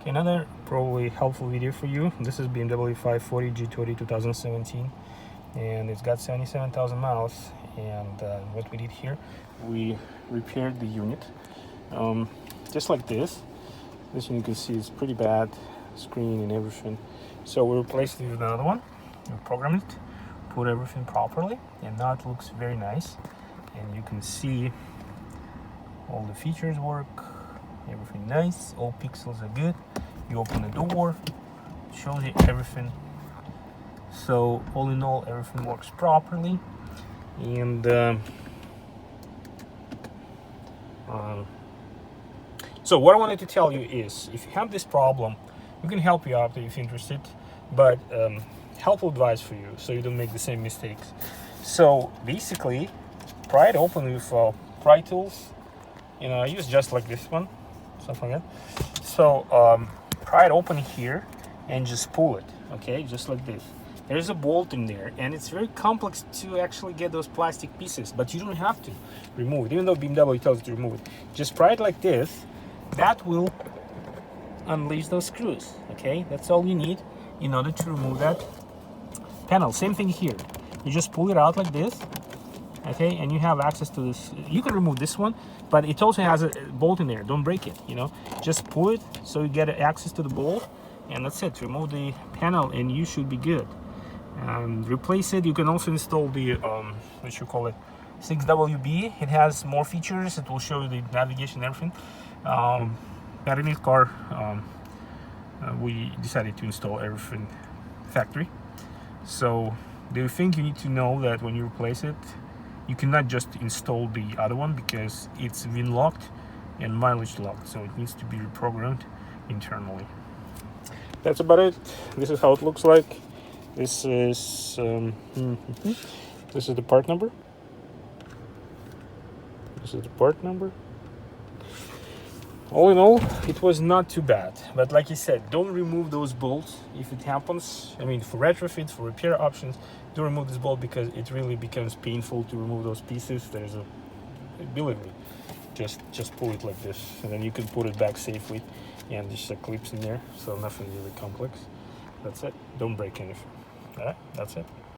Okay, another probably helpful video for you. This is BMW 540 G30 2017, and it's got 77,000 miles. And what we did here, we repaired the unit just like this. This one you can see is pretty bad, screen and everything. So we replaced it with another one. We programmed it, put everything properly, and now it looks very nice. And you can see all the features work, everything nice, all pixels are good. You open the door, it shows you everything. So all in all, everything works properly. And so what I wanted to tell you is, if you have this problem, we can help you out if you're interested, but helpful advice for you so you don't make the same mistakes. So basically, pry it open with pry tools. You know, I use just like this one, something like that. So pry it open here and just pull it, okay, just like this. There's a bolt in there, and it's very complex to actually get those plastic pieces, but you don't have to remove it, even though BMW tells you to remove it. Just pry it like this. That will unleash those screws, okay? That's all you need in order to remove that panel. Same thing here. You just pull it out like this, okay? And you have access to this. You can remove this one, but it also has a bolt in there. Don't break it, you know? Just pull it so you get access to the bolt, and that's it. Remove the panel, and you should be good. Replace it. You can also install the what you call it, 6WB. It has more features. It will show you the navigation and everything. But in this car, we decided to install everything factory. So the thing you need to know that when you replace it, you cannot just install the other one because it's VIN locked and mileage locked, so it needs to be reprogrammed internally. That's about it. This is how it looks like. This is this is the part number. This is the part number. All in all, it was not too bad. But like I said, don't remove those bolts if it happens. I mean, for retrofits, for repair options, don't remove this bolt because it really becomes painful to remove those pieces. There's a, believe me, just pull it like this, and then you can put it back safely. And just clips in there, so nothing really complex. That's it. Don't break anything. All right, that's it.